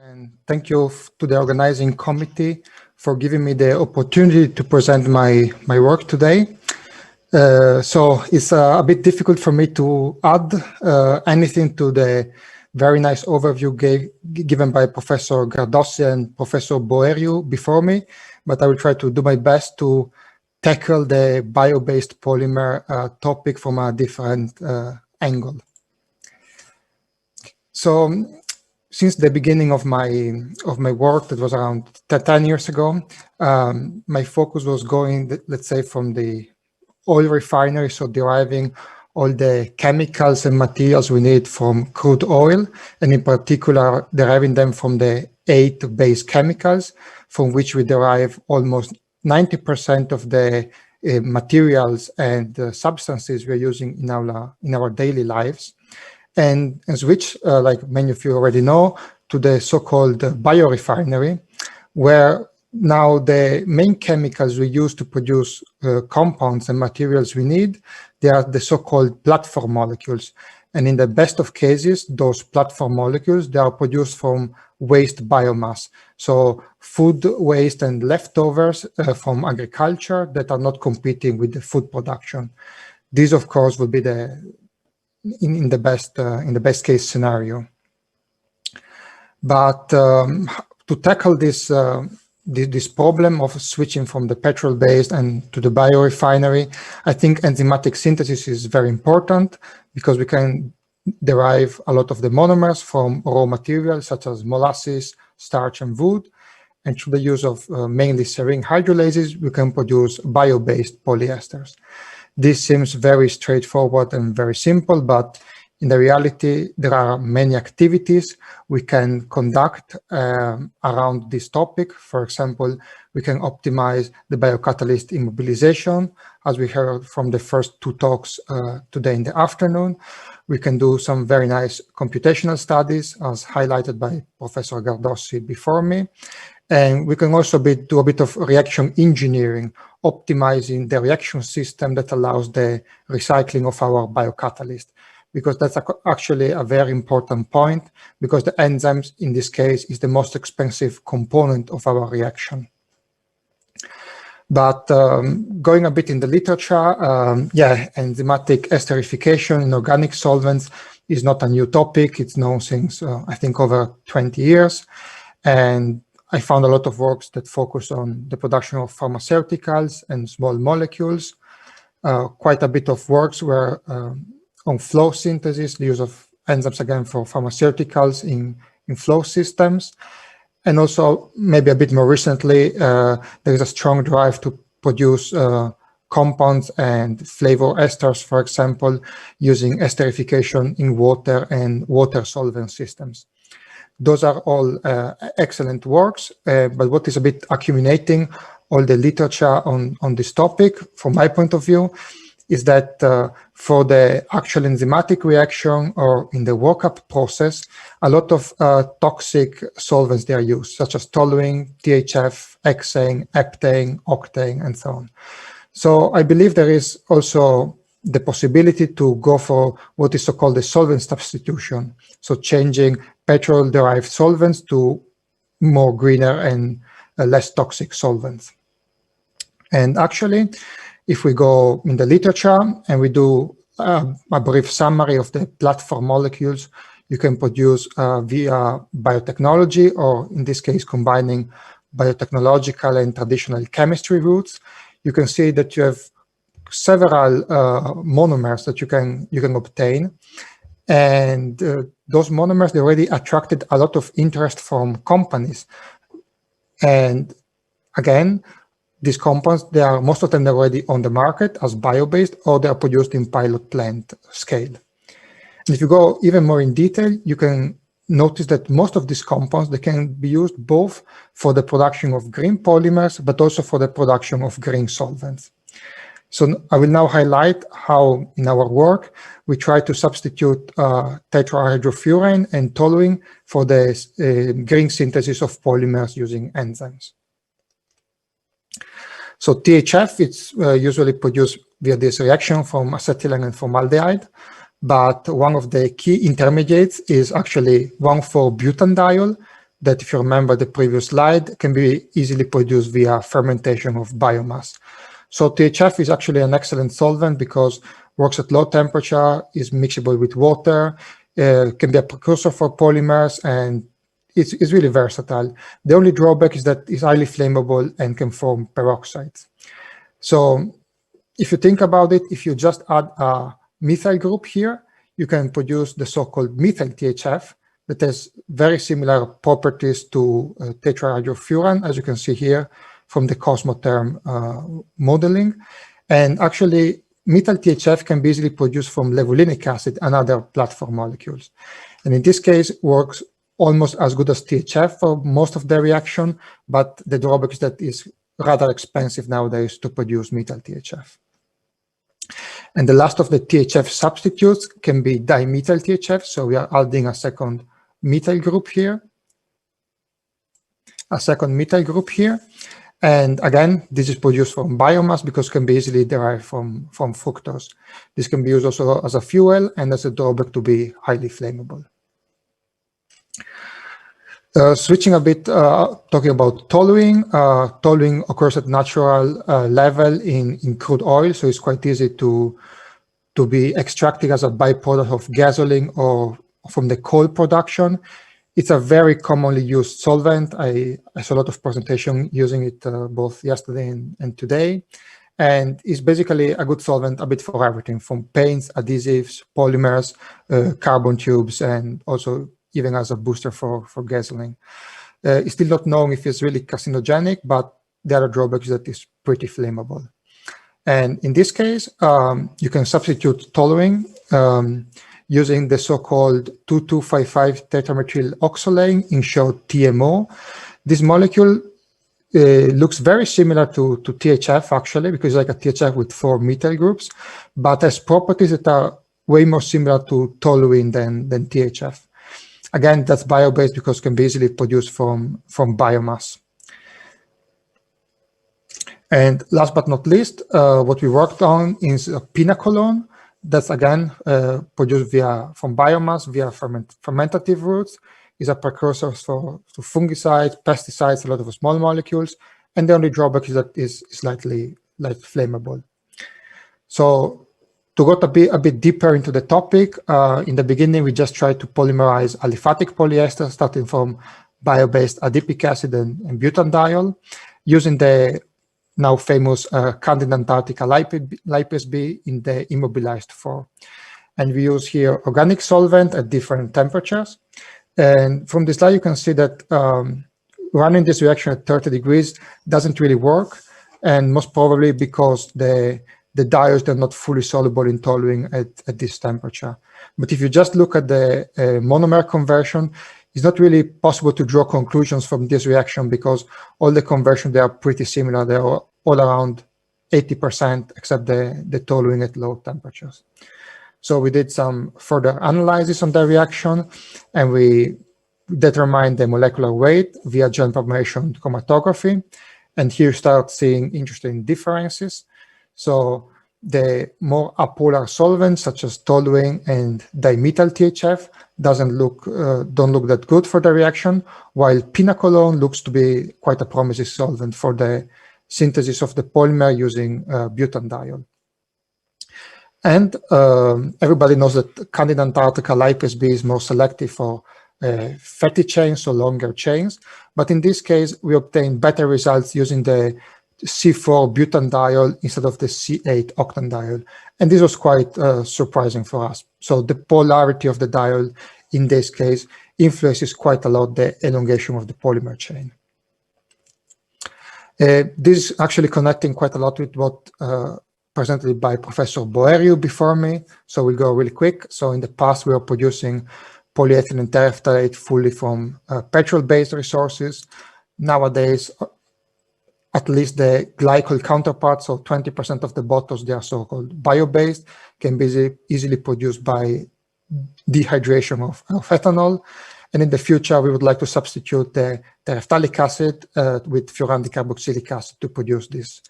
And thank you to the organizing committee for giving me the opportunity to present my work today. So it's a bit difficult for me to add anything to the very nice overview given by Professor Gardossi and Professor Boeriu before me, but I will try to do my best to tackle the bio-based polymer topic from a different angle. So since the beginning of my work, that was around 10 years ago, my focus was going, let's say, from the oil refinery, so deriving all the chemicals and materials we need from crude oil, and in particular deriving them from the 8 base chemicals, from which we derive almost 90% of the materials and substances we're using in our daily lives, and switch, like many of you already know, to the so-called biorefinery, where now the main chemicals we use to produce compounds and materials we need, they are the so-called platform molecules. And in the best of cases, those platform molecules, they are produced from waste biomass. So food waste and leftovers from agriculture that are not competing with the food production. These, of course, will be in the best case scenario. But to tackle this problem of switching from the petrol-based and to the biorefinery, I think enzymatic synthesis is very important because we can derive a lot of the monomers from raw materials such as molasses, starch, and wood. And through the use of mainly serine hydrolases, we can produce bio-based polyesters. This seems very straightforward and very simple, but in the reality, there are many activities we can conduct around this topic. For example, we can optimize the biocatalyst immobilization, as we heard from the first 2 talks today in the afternoon. We can do some very nice computational studies, as highlighted by Professor Gardossi before me. And we can also do a bit of reaction engineering, optimizing the reaction system that allows the recycling of our biocatalyst, because that's actually a very important point, because the enzymes in this case is the most expensive component of our reaction. But going a bit in the literature, enzymatic esterification in organic solvents is not a new topic. It's known since, I think, over 20 years. And I found a lot of works that focus on the production of pharmaceuticals and small molecules. Quite a bit of works were on flow synthesis, the use of enzymes again for pharmaceuticals in flow systems. And also, maybe a bit more recently, there is a strong drive to produce compounds and flavor esters, for example, using esterification in water and water solvent systems. Those are all excellent works, but what is a bit accumulating all the literature on this topic, from my point of view, is that for the actual enzymatic reaction or in the workup process, a lot of toxic solvents they are used, such as toluene, THF, hexane, heptane, octane, and so on. So I believe there is also the possibility to go for what is so-called the solvent substitution, so changing petrol-derived solvents to more greener and less toxic solvents. And actually, if we go in the literature and we do a brief summary of the platform molecules you can produce via biotechnology, or in this case, combining biotechnological and traditional chemistry routes, you can see that you have several monomers that you can obtain. And those monomers, they already attracted a lot of interest from companies. And again, these compounds, most of them are already on the market as bio-based, or they are produced in pilot plant scale. And if you go even more in detail, you can notice that most of these compounds, they can be used both for the production of green polymers, but also for the production of green solvents. So I will now highlight how in our work, we try to substitute tetrahydrofuran and toluene for the green synthesis of polymers using enzymes. So THF, it's usually produced via this reaction from acetylene and formaldehyde, but one of the key intermediates is actually 1,4-butanediol, that, if you remember the previous slide, can be easily produced via fermentation of biomass. So THF is actually an excellent solvent because works at low temperature, is mixable with water, can be a precursor for polymers, and it's really versatile. The only drawback is that it's highly flammable and can form peroxides. So if you think about it, if you just add a methyl group here, you can produce the so-called methyl THF that has very similar properties to tetrahydrofuran, as you can see here from the Cosmotherm modeling. And actually, methyl THF can be easily produced from levulinic acid and other platform molecules. And in this case, works almost as good as THF for most of the reaction, but the drawback is that it's rather expensive nowadays to produce methyl THF. And the last of the THF substitutes can be dimethyl THF. So we are adding a second methyl group here. And again, this is produced from biomass because it can be easily derived from fructose. This can be used also as a fuel and as a drawback to be highly flammable. Switching a bit, talking about toluene. Toluene occurs at natural level in crude oil, so it's quite easy to be extracted as a byproduct of gasoline or from the coal production. It's a very commonly used solvent. I saw a lot of presentation using it both yesterday and today. And it's basically a good solvent a bit for everything, from paints, adhesives, polymers, carbon tubes, and also even as a booster for gasoline. It's still not known if it's really carcinogenic, but the other drawback is that it's pretty flammable. And in this case, you can substitute toluene using the so-called 2255 tetramethyl oxalane, in short TMO. This molecule looks very similar to THF, actually, because it's like a THF with 4 methyl groups, but has properties that are way more similar to toluene than THF. Again, that's bio-based because it can be easily produced from biomass. And last but not least, what we worked on is pinacolone. That's again produced from biomass via fermentative routes. Is a precursor for fungicides, pesticides, a lot of small molecules. And the only drawback is that it's slightly flammable. So to go a bit deeper into the topic, in the beginning, we just tried to polymerize aliphatic polyester, starting from bio-based adipic acid and butanediol, using the now famous Candida Antarctica lipase B in the immobilized form. And we use here organic solvent at different temperatures. And from this slide, you can see that running this reaction at 30 degrees doesn't really work, and most probably because the diols are not fully soluble in toluene at this temperature. But if you just look at the monomer conversion, it's not really possible to draw conclusions from this reaction because all the conversions, they are pretty similar. They're all around 80%, except the toluene at low temperatures. So we did some further analysis on the reaction, and we determined the molecular weight via gel formation chromatography. And here start seeing interesting differences. So the more apolar solvents, such as toluene and dimethyl THF, don't look that good for the reaction, while pinacolone looks to be quite a promising solvent for the synthesis of the polymer using butanediol. And everybody knows that Candida Antarctica lipase B is more selective for fatty chains, so longer chains. But in this case, we obtained better results using the C4 butanediol instead of the C8 octanediol. And this was quite surprising for us. So the polarity of the diol in this case influences quite a lot the elongation of the polymer chain. This is actually connecting quite a lot with what presented by Professor Boeriu before me. So we'll go really quick. So in the past, we were producing polyethylene terephthalate fully from petrol-based resources. Nowadays, at least the glycol counterparts, so 20% of the bottles, they are so-called bio-based, can be easily produced by dehydration of ethanol. And in the future, we would like to substitute the terephthalic acid with furandicarboxylic acid to produce these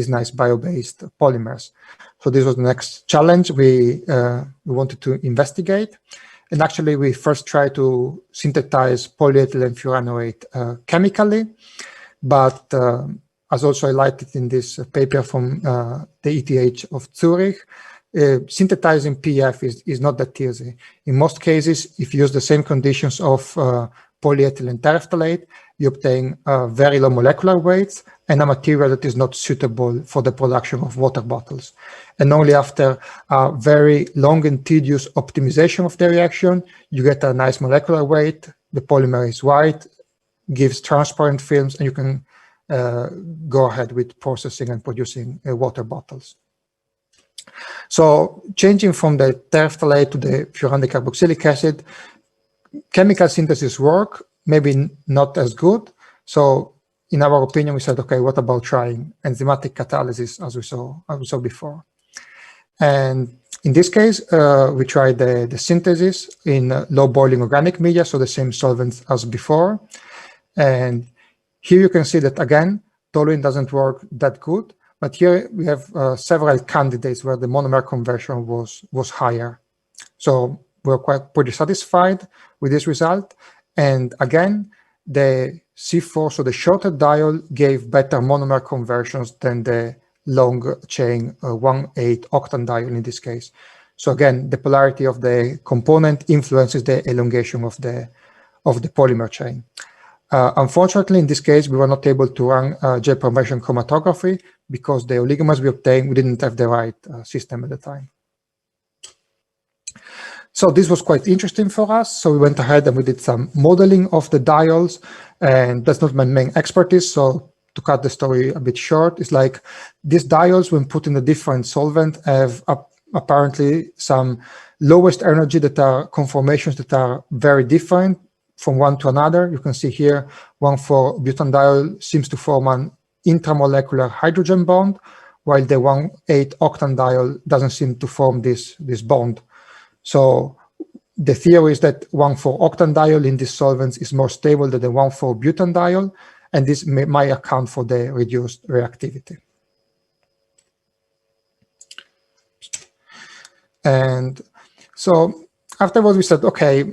nice bio-based polymers. So this was the next challenge we wanted to investigate. And actually, we first tried to synthesize polyethylene furanoate chemically, but as also highlighted in this paper from the ETH of Zurich, synthesizing PEF is not that easy. In most cases, if you use the same conditions of polyethylene terephthalate, you obtain very low molecular weights and a material that is not suitable for the production of water bottles. And only after a very long and tedious optimization of the reaction, you get a nice molecular weight, the polymer is white, gives transparent films, and you can go ahead with processing and producing water bottles. So changing from the terephthalate to the furanic carboxylic acid, chemical synthesis work, maybe not as good. So in our opinion, we said, okay, what about trying enzymatic catalysis as we saw before? And in this case, we tried the synthesis in low boiling organic media, so the same solvents as before. And here you can see that again, toluene doesn't work that good, but here we have several candidates where the monomer conversion was higher. So we're pretty satisfied with this result. And again, the C4, so the shorter diol, gave better monomer conversions than the long chain 1,8-octane diol in this case. So again, the polarity of the component influences the elongation of the polymer chain. Unfortunately, in this case, we were not able to run jet conversion chromatography because the oligomers we obtained, we didn't have the right system at the time. So this was quite interesting for us. So we went ahead and we did some modeling of the diols, and that's not my main expertise. So to cut the story a bit short, it's like these diols, when put in a different solvent, have apparently some lowest energy that are conformations that are very different from one to another. You can see here 1,4-butanediol seems to form an intramolecular hydrogen bond, while the 1,8-octane diol doesn't seem to form this bond. So the theory is that 1,4-octane diol in these solvents is more stable than the 1,4-butanediol, and this might account for the reduced reactivity. And so afterwards we said, okay,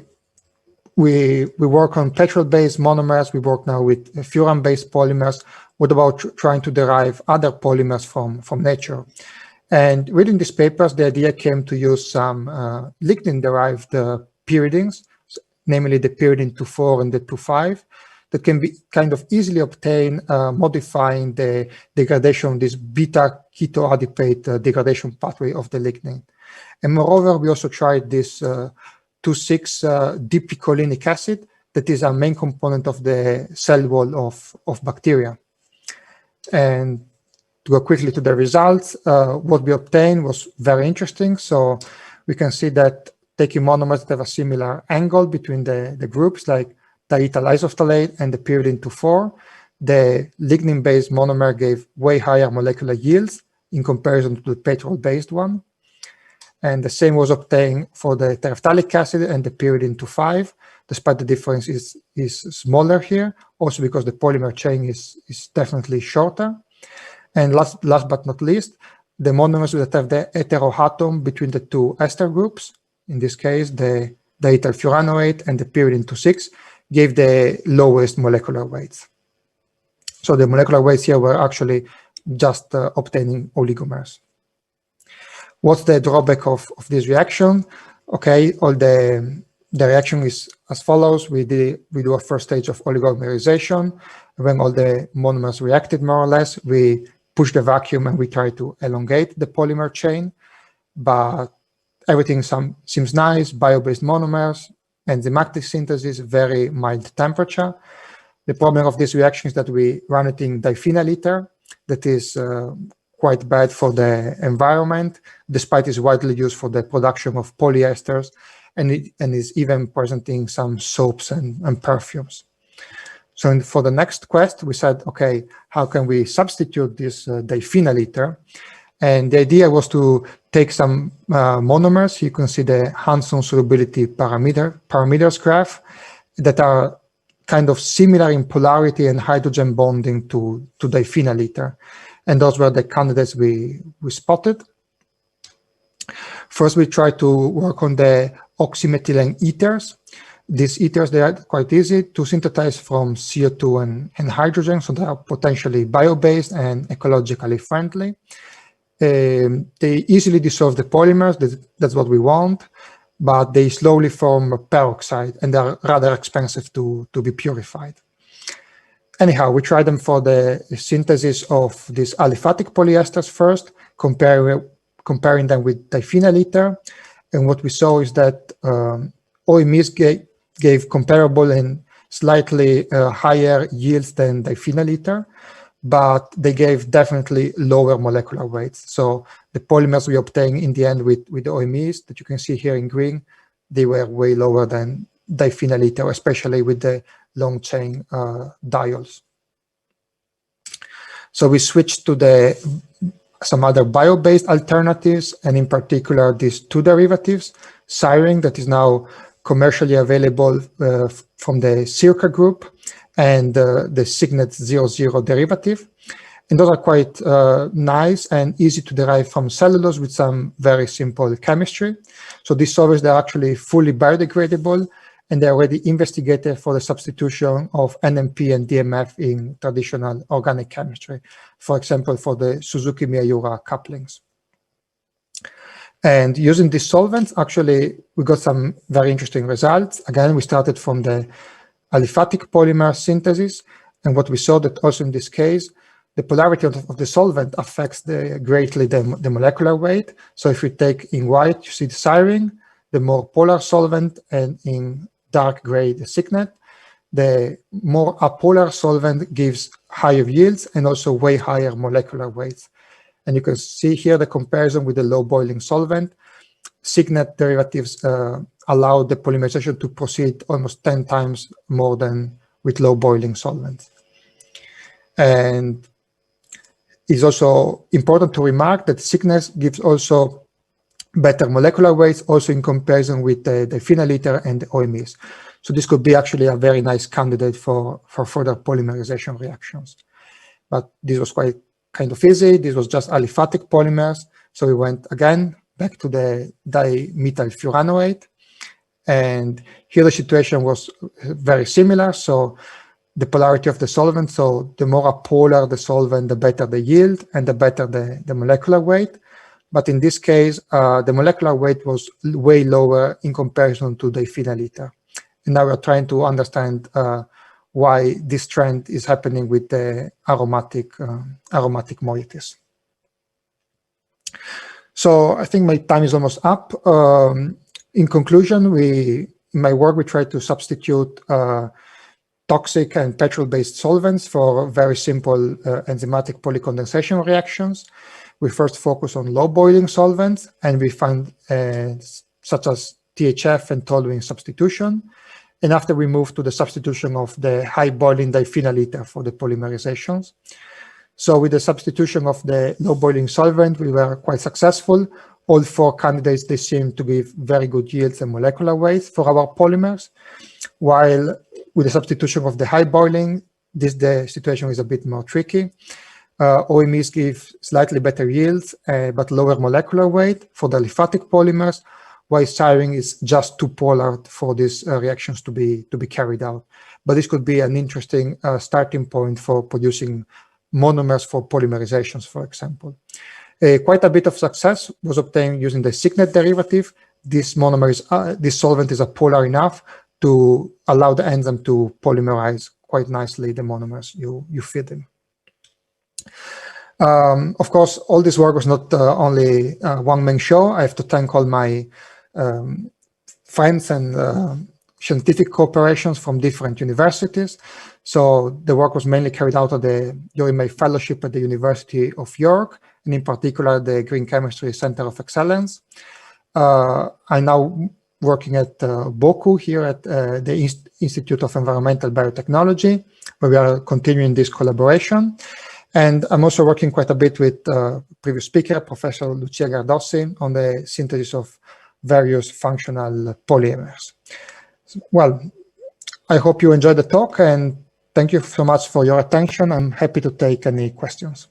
we work on petrol-based monomers, we work now with furan-based polymers. What about trying to derive other polymers from nature? And reading these papers, the idea came to use some lignin-derived pyridines, namely the pyridine 2,4 and the 2,5, that can be kind of easily obtained modifying the degradation of this beta-ketoadipate degradation pathway of the lignin. And moreover, we also tried this 2,6-dipicolinic acid that is a main component of the cell wall of bacteria. And to go quickly to the results, what we obtained was very interesting. So we can see that taking monomers that have a similar angle between the groups, like diethyl isophthalate and the pyridine 2,4, the lignin-based monomer gave way higher molecular yields in comparison to the petrol-based one. And the same was obtained for the terephthalic acid and the pyridine 2,5, despite the difference is smaller here, also because the polymer chain is definitely shorter. And last but not least, the monomers that have the heteroatom between the two ester groups, in this case, the diethyl furanoate and the pyridine 2,6, gave the lowest molecular weights. So the molecular weights here were actually just obtaining oligomers. What's the drawback of this reaction? Okay, all the reaction is as follows. We do a first stage of oligomerization. When all the monomers reacted more or less, we push the vacuum and we try to elongate the polymer chain. But everything seems nice, bio-based monomers, enzymatic synthesis, very mild temperature. The problem of this reaction is that we run it in diphenyl ether. That is quite bad for the environment, despite it's widely used for the production of polyesters, and is even presenting some soaps and perfumes. So for the next quest, we said, okay, how can we substitute this diphenyl ether? And the idea was to take some monomers. You can see the Hanson solubility parameters graph that are kind of similar in polarity and hydrogen bonding to diphenyl ether. And those were the candidates we spotted. First, we tried to work on the oxymetalling ethers. These ethers, they are quite easy to synthesize from CO2 and hydrogen, so they are potentially bio-based and ecologically friendly. They easily dissolve the polymers, that's what we want, but they slowly form peroxide, and they're rather expensive to be purified. Anyhow, we tried them for the synthesis of these aliphatic polyesters first, comparing them with diphenyl ether. And what we saw is that OMEs gave comparable and slightly higher yields than diphenyl ether, but they gave definitely lower molecular weights. So the polymers we obtained in the end with the OMEs that you can see here in green, they were way lower than diphenyl ether, especially with the long chain diols. So we switched to some other bio-based alternatives, and in particular these two derivatives, Cyring, that is now commercially available from the Circa group, and the Signet 00 derivative. And those are quite nice and easy to derive from cellulose with some very simple chemistry. So these solvents, they're actually fully biodegradable, and they're already investigated for the substitution of NMP and DMF in traditional organic chemistry, for example, for the Suzuki-Miura couplings. And using these solvents, actually, we got some very interesting results. Again, we started from the aliphatic polymer synthesis, and what we saw that also in this case, the polarity of the solvent affects greatly the molecular weight. So if you take in white, you see the Cyring, the more polar solvent, and in dark gray, the Signet. The more apolar solvent gives higher yields and also way higher molecular weights. And you can see here the comparison with the low boiling solvent. Signet derivatives allow the polymerization to proceed almost 10 times more than with low boiling solvents. And it's also important to remark that Signet gives also better molecular weights, also in comparison with the phenyl ether and the OMEs. So this could be actually a very nice candidate for further polymerization reactions. But this was quite kind of easy. This was just aliphatic polymers. So we went again back to the dimethylfuranoate. And here the situation was very similar. So the polarity of the solvent, so the more apolar the solvent, the better the yield and the better the molecular weight. But in this case, the molecular weight was way lower in comparison to the phenyl ether. And now we're trying to understand why this trend is happening with the aromatic moieties. So I think my time is almost up. In conclusion, in my work, we try to substitute toxic and petrol-based solvents for very simple enzymatic polycondensation reactions. We first focus on low boiling solvents, and we find such as THF and toluene substitution. And after we move to the substitution of the high boiling diphenyl ether for the polymerizations. So with the substitution of the low boiling solvent, we were quite successful. All four candidates, they seem to give very good yields and molecular weights for our polymers. While with the substitution of the high boiling, the situation is a bit more tricky. OMEs give slightly better yields, but lower molecular weight for the aliphatic polymers, while Cyring is just too polar for these reactions to be carried out. But this could be an interesting starting point for producing monomers for polymerizations, for example. Quite a bit of success was obtained using the Signet derivative. This solvent is polar enough to allow the enzyme to polymerize quite nicely the monomers you feed them. Of course, all this work was not only one-man show. I have to thank all my friends and scientific cooperations from different universities. So the work was mainly carried out during my fellowship at the University of York, and in particular the Green Chemistry Center of Excellence. I'm now working at BOKU here at the Institute of Environmental Biotechnology, where we are continuing this collaboration. And I'm also working quite a bit with previous speaker, Professor Lucia Gardossi, on the synthesis of various functional polymers. Well, I hope you enjoyed the talk, and thank you so much for your attention. I'm happy to take any questions.